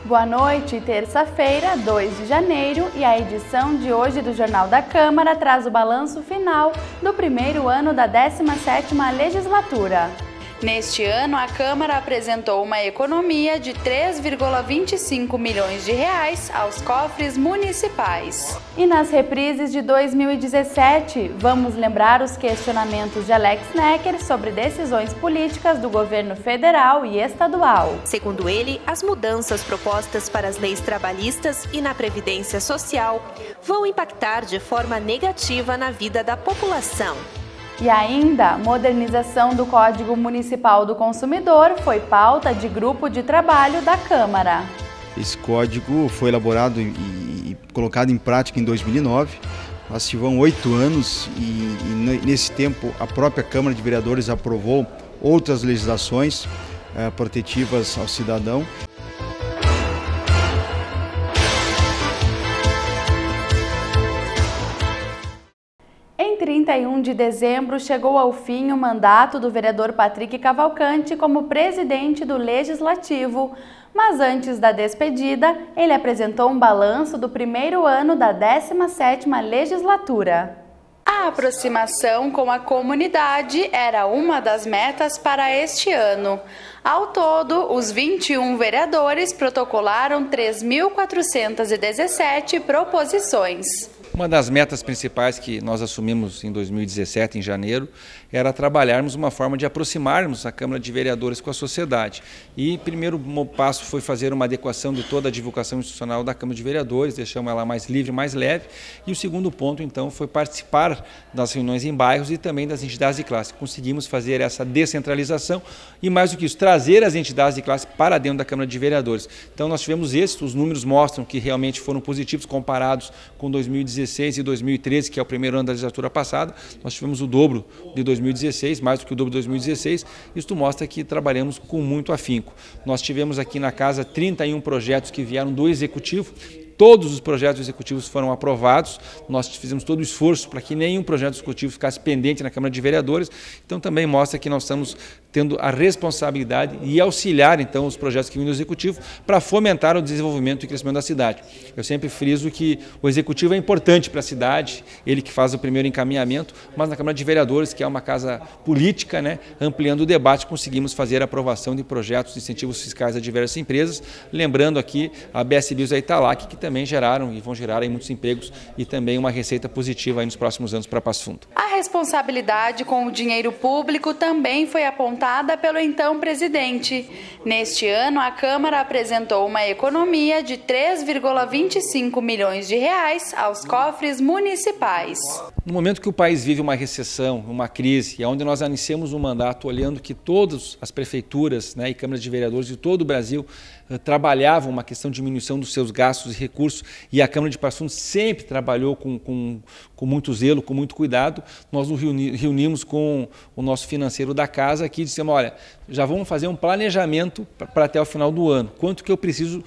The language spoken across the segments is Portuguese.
Boa noite, terça-feira, 2 de janeiro, e a edição de hoje do Jornal da Câmara traz o balanço final do primeiro ano da 17ª legislatura. Neste ano, a Câmara apresentou uma economia de 3,25 milhões de reais aos cofres municipais. E nas reprises de 2017, vamos lembrar os questionamentos de Alex Necker sobre decisões políticas do governo federal e estadual. Segundo ele, as mudanças propostas para as leis trabalhistas e na Previdência Social vão impactar de forma negativa na vida da população. E ainda, modernização do Código Municipal do Consumidor foi pauta de grupo de trabalho da Câmara. Esse código foi elaborado e colocado em prática em 2009. Nós tivemos 8 anos e nesse tempo a própria Câmara de Vereadores aprovou outras legislações protetivas ao cidadão. Em 31 de dezembro, chegou ao fim o mandato do vereador Patrick Cavalcante como presidente do Legislativo. Mas antes da despedida, ele apresentou um balanço do primeiro ano da 17ª legislatura. A aproximação com a comunidade era uma das metas para este ano. Ao todo, os 21 vereadores protocolaram 3.417 proposições. Uma das metas principais que nós assumimos em 2017, em janeiro, era trabalharmos uma forma de aproximarmos a Câmara de Vereadores com a sociedade. E o primeiro passo foi fazer uma adequação de toda a divulgação institucional da Câmara de Vereadores, deixamos ela mais livre, mais leve. E o segundo ponto, então, foi participar das reuniões em bairros e também das entidades de classe. Conseguimos fazer essa descentralização e, mais do que isso, trazer as entidades de classe para dentro da Câmara de Vereadores. Então, nós tivemos êxito, os números mostram que realmente foram positivos comparados com 2016 e 2013, que é o primeiro ano da legislatura passada. Nós tivemos o dobro de 2016, mais do que o dobro de 2016. Isso mostra que trabalhamos com muito afinco. Nós tivemos aqui na casa 31 projetos que vieram do Executivo. Todos os projetos executivos foram aprovados, nós fizemos todo o esforço para que nenhum projeto executivo ficasse pendente na Câmara de Vereadores, então também mostra que nós estamos tendo a responsabilidade e auxiliar então os projetos que vêm do Executivo para fomentar o desenvolvimento e crescimento da cidade. Eu sempre friso que o Executivo é importante para a cidade, ele que faz o primeiro encaminhamento, mas na Câmara de Vereadores, que é uma casa política, ampliando o debate, conseguimos fazer a aprovação de projetos de incentivos fiscais a diversas empresas, lembrando aqui a BS Bios e a Italac, que também geraram e vão gerar aí muitos empregos e também uma receita positiva aí nos próximos anos para Passo Fundo. A responsabilidade com o dinheiro público também foi apontada pelo então presidente. Neste ano, a Câmara apresentou uma economia de 3,25 milhões de reais aos cofres municipais. No momento que o país vive uma recessão, uma crise, onde nós iniciamos um mandato olhando que todas as prefeituras e câmaras de vereadores de todo o Brasil trabalhavam uma questão de diminuição dos seus gastos e recursos, e a Câmara de Passo Fundo sempre trabalhou com muito zelo, com muito cuidado. Nós nos reunimos com o nosso financeiro da casa aqui e dissemos, olha, já vamos fazer um planejamento para até o final do ano. Quanto que eu preciso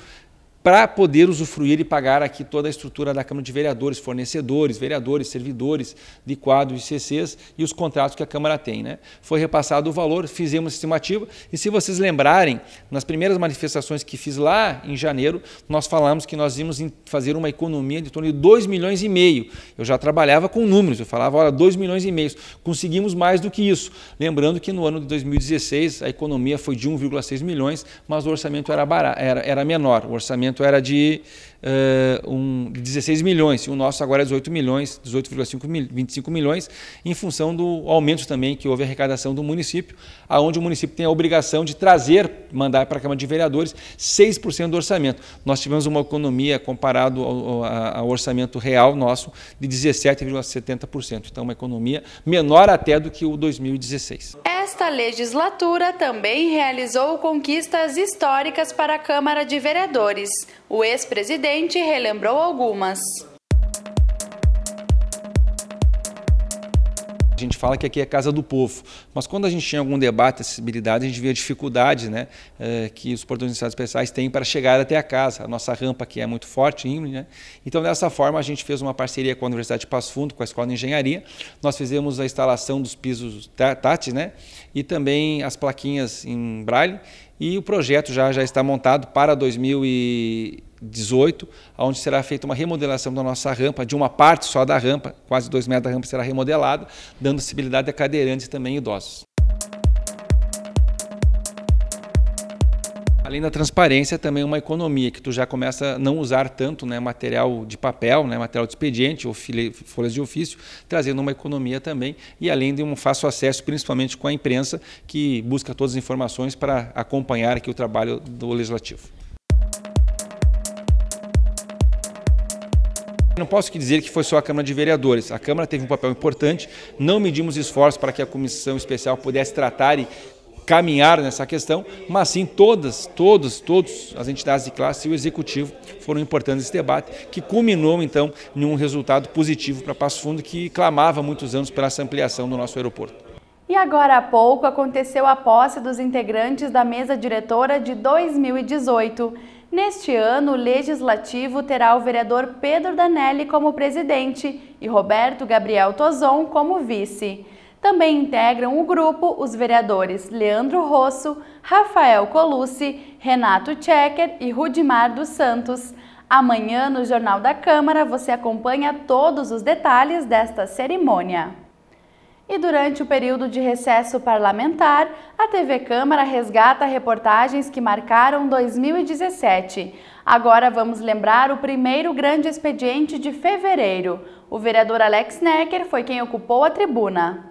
para poder usufruir e pagar aqui toda a estrutura da Câmara de Vereadores, fornecedores, vereadores, servidores de quadros e CCs e os contratos que a Câmara tem. Foi repassado o valor, fizemos a estimativa e, se vocês lembrarem, nas primeiras manifestações que fiz lá em janeiro, nós falamos que nós íamos fazer uma economia de torno de 2,5 milhões. Eu já trabalhava com números, eu falava, olha, 2,5 milhões. Conseguimos mais do que isso. Lembrando que no ano de 2016 a economia foi de 1,6 milhões, mas o orçamento era menor. O orçamento era de 16 milhões, e o nosso agora é 18 milhões, 18,25 milhões, em função do aumento também que houve a arrecadação do município, onde o município tem a obrigação de mandar para a Câmara de Vereadores 6% do orçamento. Nós tivemos uma economia, comparado ao orçamento real nosso, de 17,70%. Então, uma economia menor até do que o 2016. Esta legislatura também realizou conquistas históricas para a Câmara de Vereadores. O ex-presidente relembrou algumas. A gente fala que aqui é casa do povo, mas quando a gente tinha algum debate, acessibilidade, a gente via dificuldades que os portões de especiais têm para chegar até a casa. A nossa rampa aqui é muito forte, Então, dessa forma, a gente fez uma parceria com a Universidade de Passo Fundo, com a Escola de Engenharia. Nós fizemos a instalação dos pisos táteis, e também as plaquinhas em braille. e o projeto já está montado para 2018, onde será feita uma remodelação da nossa rampa, de uma parte só da rampa, quase 2 metros da rampa será remodelada, dando acessibilidade a cadeirantes e também idosos. Além da transparência, também uma economia, que tu já começa a não usar tanto, né, material de papel, né, material de expediente ou folhas de ofício, trazendo uma economia também, e além de um fácil acesso, principalmente com a imprensa, que busca todas as informações para acompanhar aqui o trabalho do Legislativo. Não posso dizer que foi só a Câmara de Vereadores. A Câmara teve um papel importante, não medimos esforços para que a Comissão Especial pudesse tratar e caminhar nessa questão, mas sim todas as entidades de classe e o Executivo foram importantes nesse debate, que culminou então em um resultado positivo para Passo Fundo, que clamava há muitos anos pela essa ampliação do nosso aeroporto. E agora há pouco aconteceu a posse dos integrantes da mesa diretora de 2018. Neste ano, o Legislativo terá o vereador Pedro Danelli como presidente e Roberto Gabriel Tozon como vice. Também integram o grupo os vereadores Leandro Rosso, Rafael Colucci, Renato Checker e Rudimar dos Santos. Amanhã, no Jornal da Câmara, você acompanha todos os detalhes desta cerimônia. E durante o período de recesso parlamentar, a TV Câmara resgata reportagens que marcaram 2017. Agora vamos lembrar o primeiro grande expediente de fevereiro. O vereador Alex Necker foi quem ocupou a tribuna.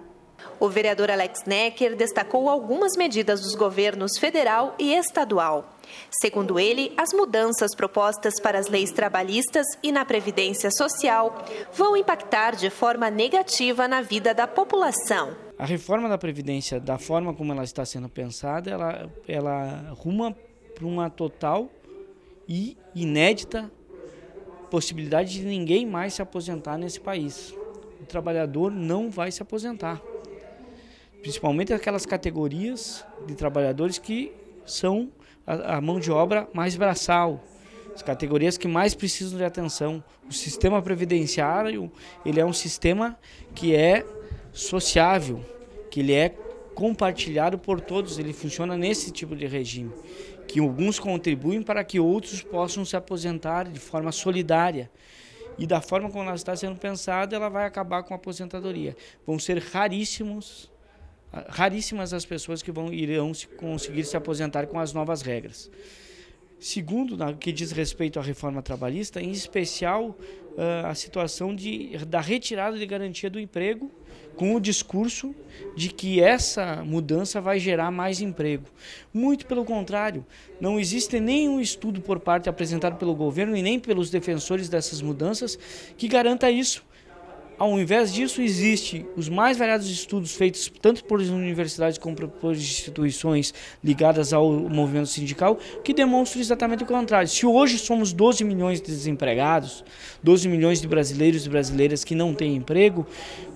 O vereador Alex Necker destacou algumas medidas dos governos federal e estadual. Segundo ele, as mudanças propostas para as leis trabalhistas e na Previdência Social vão impactar de forma negativa na vida da população. A reforma da Previdência, da forma como ela está sendo pensada, ela ruma para uma total e inédita possibilidade de ninguém mais se aposentar nesse país. O trabalhador não vai se aposentar. Principalmente aquelas categorias de trabalhadores que são a mão de obra mais braçal, as categorias que mais precisam de atenção. O sistema previdenciário, ele é um sistema que é sociável, que ele é compartilhado por todos, ele funciona nesse tipo de regime, que alguns contribuem para que outros possam se aposentar de forma solidária. E da forma como ela está sendo pensada, ela vai acabar com a aposentadoria. Vão ser raríssimas as pessoas que irão conseguir se aposentar com as novas regras. Segundo, no que diz respeito à reforma trabalhista, em especial a situação da retirada de garantia do emprego, com o discurso de que essa mudança vai gerar mais emprego. Muito pelo contrário, não existe nenhum estudo por parte apresentado pelo governo e nem pelos defensores dessas mudanças que garanta isso. Ao invés disso, existem os mais variados estudos feitos tanto por universidades como por instituições ligadas ao movimento sindical que demonstram exatamente o contrário. Se hoje somos 12 milhões de desempregados, 12 milhões de brasileiros e brasileiras que não têm emprego,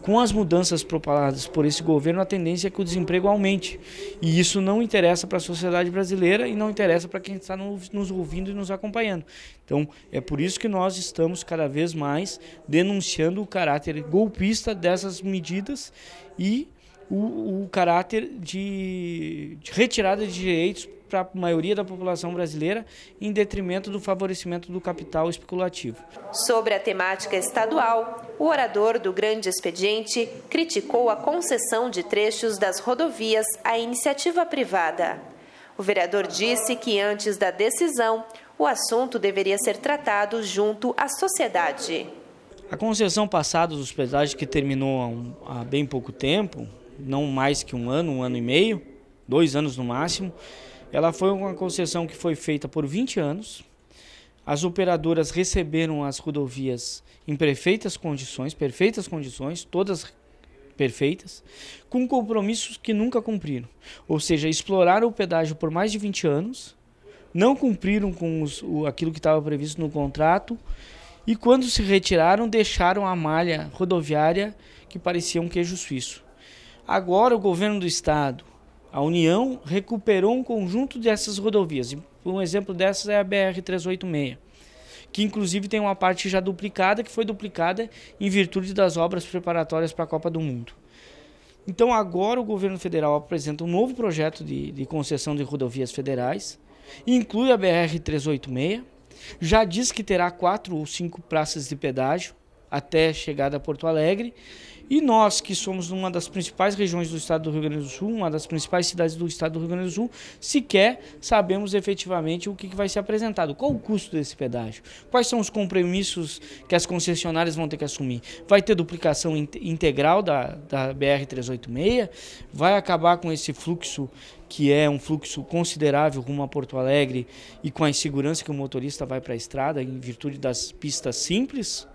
com as mudanças propaladas por esse governo, a tendência é que o desemprego aumente. E isso não interessa para a sociedade brasileira e não interessa para quem está nos ouvindo e nos acompanhando. Então, é por isso que nós estamos cada vez mais denunciando o caráter golpista dessas medidas e o caráter de retirada de direitos para a maioria da população brasileira em detrimento do favorecimento do capital especulativo. Sobre a temática estadual, o orador do grande expediente criticou a concessão de trechos das rodovias à iniciativa privada. O vereador disse que antes da decisão, o assunto deveria ser tratado junto à sociedade. A concessão passada dos pedágios, que terminou há bem pouco tempo, não mais que um ano e meio, 2 anos no máximo, ela foi uma concessão que foi feita por 20 anos. As operadoras receberam as rodovias em perfeitas condições, todas perfeitas, com compromissos que nunca cumpriram. Ou seja, exploraram o pedágio por mais de 20 anos, não cumpriram com aquilo que estava previsto no contrato e quando se retiraram, deixaram a malha rodoviária que parecia um queijo suíço. Agora o governo do estado, a União, recuperou um conjunto dessas rodovias. Um exemplo dessas é a BR-386, que inclusive tem uma parte já duplicada, que foi duplicada em virtude das obras preparatórias para a Copa do Mundo. Então agora o governo federal apresenta um novo projeto de concessão de rodovias federais, inclui a BR-386, já diz que terá 4 ou 5 praças de pedágio até chegada a Porto Alegre, e nós, que somos uma das principais regiões do estado do Rio Grande do Sul, uma das principais cidades do estado do Rio Grande do Sul, sequer sabemos efetivamente o que vai ser apresentado. Qual o custo desse pedágio? Quais são os compromissos que as concessionárias vão ter que assumir? Vai ter duplicação integral da BR-386? Vai acabar com esse fluxo, que é um fluxo considerável rumo a Porto Alegre, e com a insegurança que o motorista vai para a estrada em virtude das pistas simples?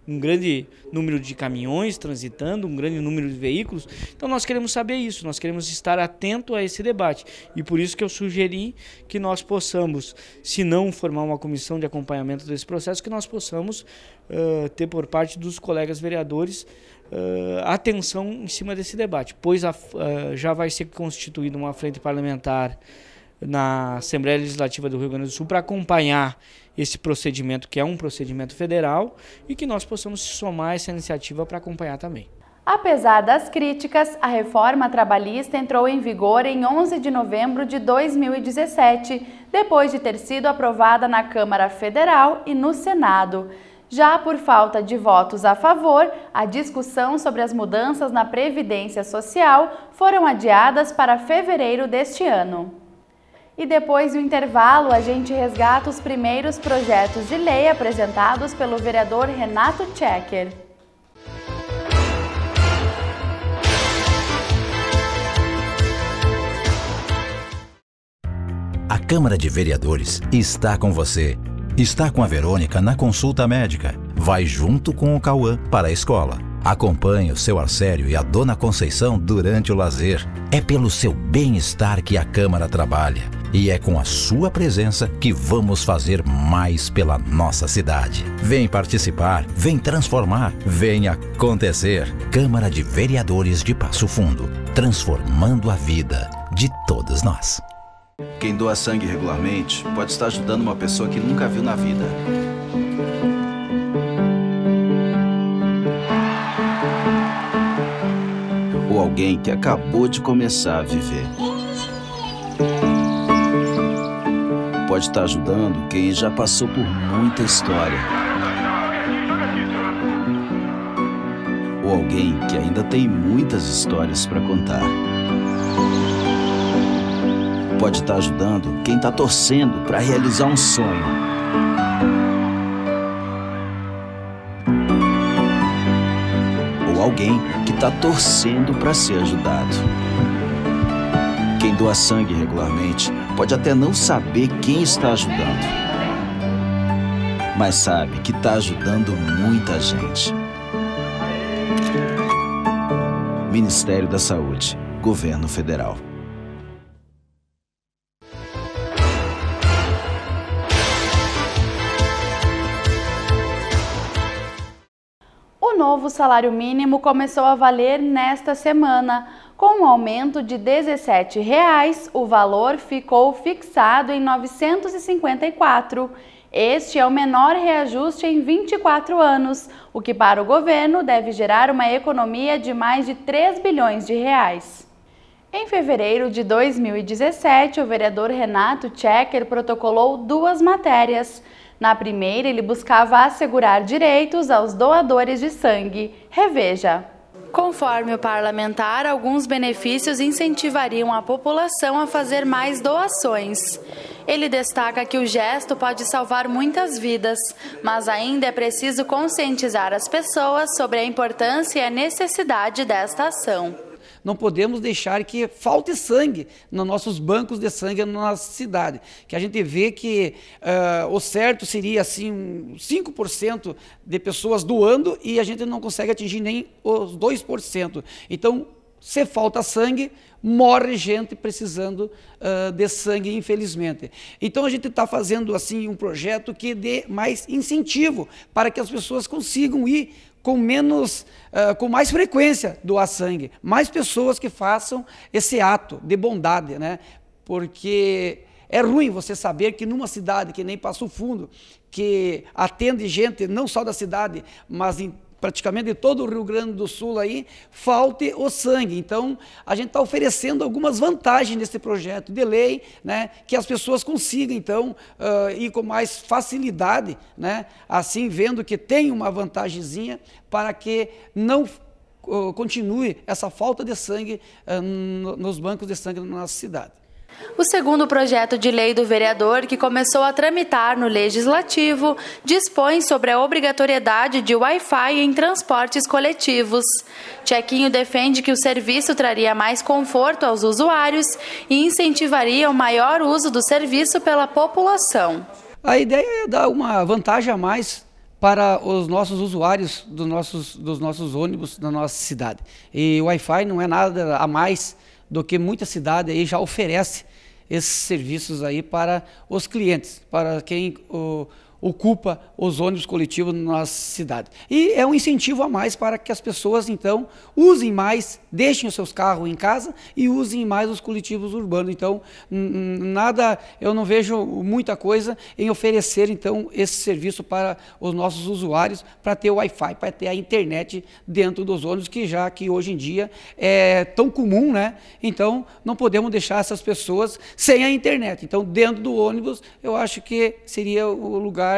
Um grande número de caminhões transitando, um grande número de veículos. Então nós queremos saber isso, nós queremos estar atento a esse debate. E por isso que eu sugeri que nós possamos, se não formar uma comissão de acompanhamento desse processo, que nós possamos ter por parte dos colegas vereadores atenção em cima desse debate, pois já vai ser constituída uma frente parlamentar na Assembleia Legislativa do Rio Grande do Sul para acompanhar esse procedimento, que é um procedimento federal, e que nós possamos somar a essa iniciativa para acompanhar também. Apesar das críticas, a reforma trabalhista entrou em vigor em 11 de novembro de 2017, depois de ter sido aprovada na Câmara Federal e no Senado. Já por falta de votos a favor, a discussão sobre as mudanças na Previdência Social foram adiadas para fevereiro deste ano. E depois do intervalo, a gente resgata os primeiros projetos de lei apresentados pelo vereador Renato Checker. A Câmara de Vereadores está com você. Está com a Verônica na consulta médica. Vai junto com o Cauã para a escola. Acompanhe o seu Arcério e a Dona Conceição durante o lazer. É pelo seu bem-estar que a Câmara trabalha. E é com a sua presença que vamos fazer mais pela nossa cidade. Vem participar, vem transformar, vem acontecer. Câmara de Vereadores de Passo Fundo, transformando a vida de todos nós. Quem doa sangue regularmente pode estar ajudando uma pessoa que nunca viu na vida. Ou alguém que acabou de começar a viver. Pode estar ajudando quem já passou por muita história. Ou alguém que ainda tem muitas histórias para contar. Pode estar ajudando quem está torcendo para realizar um sonho. Ou alguém que está torcendo para ser ajudado. Quem doa sangue regularmente pode até não saber quem está ajudando, mas sabe que está ajudando muita gente. Ministério da Saúde, Governo Federal. O novo salário mínimo começou a valer nesta semana. Com um aumento de R$ 17, o valor ficou fixado em R$ 954. Este é o menor reajuste em 24 anos, o que para o governo deve gerar uma economia de mais de R$ 3 bilhões. Em fevereiro de 2017, o vereador Renato Checker protocolou 2 matérias. Na primeira, ele buscava assegurar direitos aos doadores de sangue. Reveja. Conforme o parlamentar, alguns benefícios incentivariam a população a fazer mais doações. Ele destaca que o gesto pode salvar muitas vidas, mas ainda é preciso conscientizar as pessoas sobre a importância e a necessidade desta ação. Não podemos deixar que falte sangue nos nossos bancos de sangue na nossa cidade. Que a gente vê que o certo seria assim 5% de pessoas doando e a gente não consegue atingir nem os 2%. Então, se falta sangue, morre gente precisando de sangue, infelizmente. Então a gente está fazendo assim um projeto que dê mais incentivo para que as pessoas consigam ir com mais frequência doar sangue, mais pessoas que façam esse ato de bondade, né? Porque é ruim você saber que numa cidade que nem Passo Fundo, que atende gente não só da cidade, mas em praticamente de todo o Rio Grande do Sul aí, falte o sangue. Então, a gente está oferecendo algumas vantagens nesse projeto de lei, né, que as pessoas consigam, então, ir com mais facilidade, né, assim, vendo que tem uma vantagemzinha para que não continue essa falta de sangue nos bancos de sangue na nossa cidade. O segundo projeto de lei do vereador, que começou a tramitar no Legislativo, dispõe sobre a obrigatoriedade de Wi-Fi em transportes coletivos. Tchequinho defende que o serviço traria mais conforto aos usuários e incentivaria o maior uso do serviço pela população. A ideia é dar uma vantagem a mais para os nossos usuários dos nossos ônibus da nossa cidade. E o Wi-Fi não é nada a mais do que muita cidade aí já oferece esses serviços aí para os clientes, para quem ocupa os ônibus coletivos na nossa cidade. E é um incentivo a mais para que as pessoas, então, usem mais, deixem os seus carros em casa e usem mais os coletivos urbanos. Então, eu não vejo muita coisa em oferecer, então, esse serviço para os nossos usuários, para ter o Wi-Fi, para ter a internet dentro dos ônibus, que hoje em dia é tão comum, né? Então, não podemos deixar essas pessoas sem a internet. Então, dentro do ônibus, eu acho que seria o lugar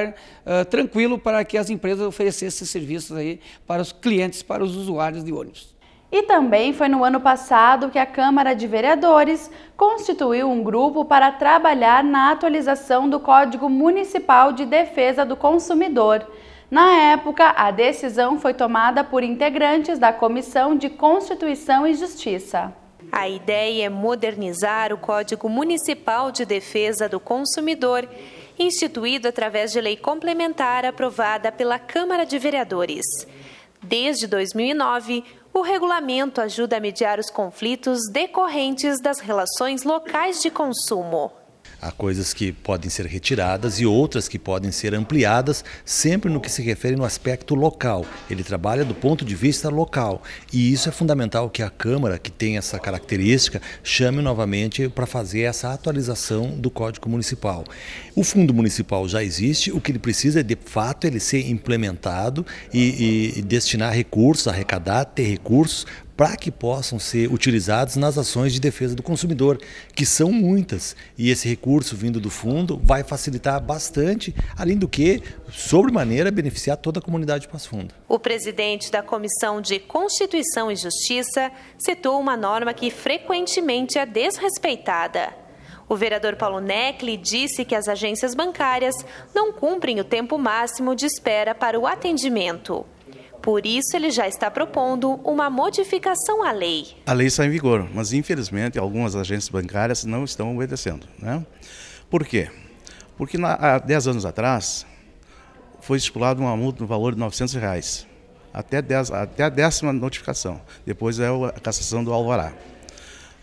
tranquilo para que as empresas oferecessem esses serviços aí para os clientes, para os usuários de ônibus. E também foi no ano passado que a Câmara de Vereadores constituiu um grupo para trabalhar na atualização do Código Municipal de Defesa do Consumidor. Na época, a decisão foi tomada por integrantes da Comissão de Constituição e Justiça. A ideia é modernizar o Código Municipal de Defesa do Consumidor, instituído através de lei complementar aprovada pela Câmara de Vereadores. Desde 2009, o regulamento ajuda a mediar os conflitos decorrentes das relações locais de consumo. Há coisas que podem ser retiradas e outras que podem ser ampliadas, sempre no que se refere no aspecto local. Ele trabalha do ponto de vista local e isso é fundamental que a Câmara, que tem essa característica, chame novamente para fazer essa atualização do Código Municipal. O Fundo Municipal já existe, o que ele precisa é de fato ele ser implementado e destinar recursos, arrecadar, ter recursos para que possam ser utilizados nas ações de defesa do consumidor, que são muitas. E esse recurso vindo do fundo vai facilitar bastante, além do que, sobremaneira, beneficiar toda a comunidade de Passo Fundo. O presidente da Comissão de Constituição e Justiça citou uma norma que frequentemente é desrespeitada. O vereador Paulo Necli disse que as agências bancárias não cumprem o tempo máximo de espera para o atendimento. Por isso, ele já está propondo uma modificação à lei. A lei está em vigor, mas infelizmente algumas agências bancárias não estão obedecendo, né? Por quê? Porque há 10 anos atrás foi estipulado uma multa no valor de R$900, até a 10ª notificação. Depois é a cassação do alvará.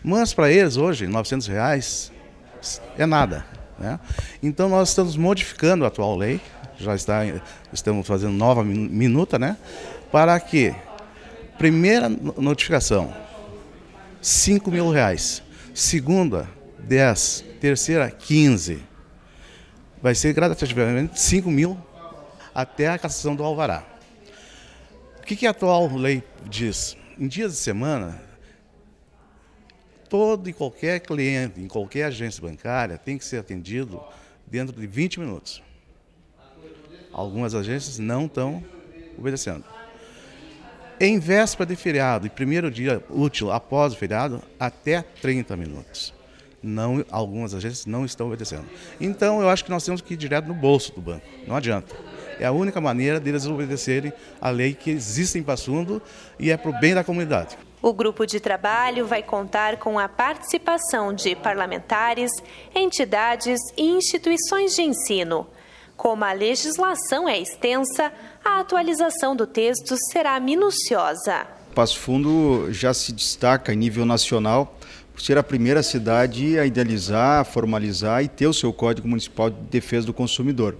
Mas para eles hoje, R$900 é nada, né? Então nós estamos modificando a atual lei. Estamos fazendo nova minuta, né? Para que, primeira notificação, R$5.000, segunda, 10, terceira, 15. Vai ser gradativamente 5.000 até a cassação do alvará. O que a atual lei diz? Em dias de semana, todo e qualquer cliente, em qualquer agência bancária, tem que ser atendido dentro de 20 minutos. Algumas agências não estão obedecendo. Em véspera de feriado e primeiro dia útil após o feriado, até 30 minutos. Algumas agências não estão obedecendo. Então, eu acho que nós temos que ir direto no bolso do banco. Não adianta. É a única maneira deles obedecerem a lei que existe em Passo Fundo e é para o bem da comunidade. O grupo de trabalho vai contar com a participação de parlamentares, entidades e instituições de ensino. Como a legislação é extensa, a atualização do texto será minuciosa. Passo Fundo já se destaca em nível nacional por ser a primeira cidade a idealizar, formalizar e ter o seu Código Municipal de Defesa do Consumidor.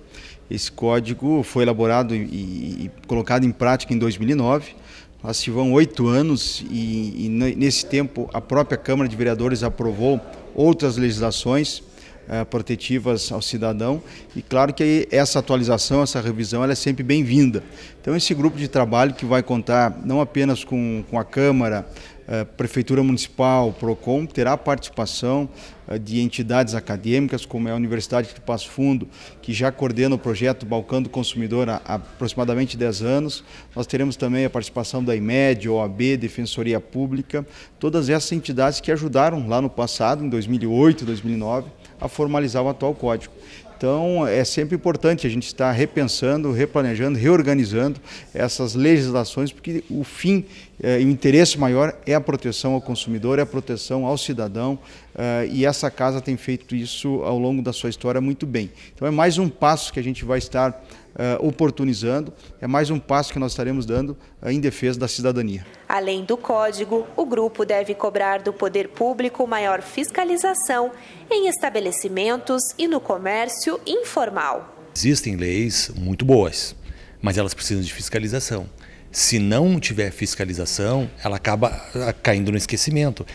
Esse código foi elaborado e colocado em prática em 2009. Nós tivemos 8 anos e nesse tempo a própria Câmara de Vereadores aprovou outras legislações protetivas ao cidadão, e claro que essa atualização, essa revisão, ela é sempre bem-vinda. Então esse grupo de trabalho que vai contar não apenas com a Câmara, Prefeitura Municipal, PROCON, terá participação de entidades acadêmicas, como é a Universidade de Passo Fundo, que já coordena o projeto Balcão do Consumidor há aproximadamente 10 anos. Nós teremos também a participação da IMED, OAB, Defensoria Pública, todas essas entidades que ajudaram lá no passado, em 2008, 2009, a formalizar o atual código. Então, é sempre importante a gente estar repensando, replanejando, reorganizando essas legislações, porque o fim e o interesse maior é a proteção ao consumidor, é a proteção ao cidadão, e essa casa tem feito isso ao longo da sua história muito bem. Então, é mais um passo que a gente vai estar oportunizando, é mais um passo que nós estaremos dando em defesa da cidadania. Além do código, o grupo deve cobrar do poder público maior fiscalização em estabelecimentos e no comércio informal. Existem leis muito boas, mas elas precisam de fiscalização. Se não tiver fiscalização, ela acaba caindo no esquecimento.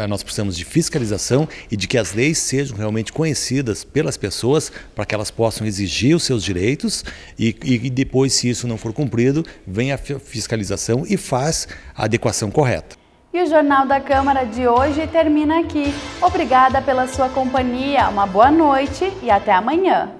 Nós precisamos de fiscalização e de que as leis sejam realmente conhecidas pelas pessoas para que elas possam exigir os seus direitos e depois, se isso não for cumprido, vem a fiscalização e faz a adequação correta. E o Jornal da Câmara de hoje termina aqui. Obrigada pela sua companhia, uma boa noite e até amanhã.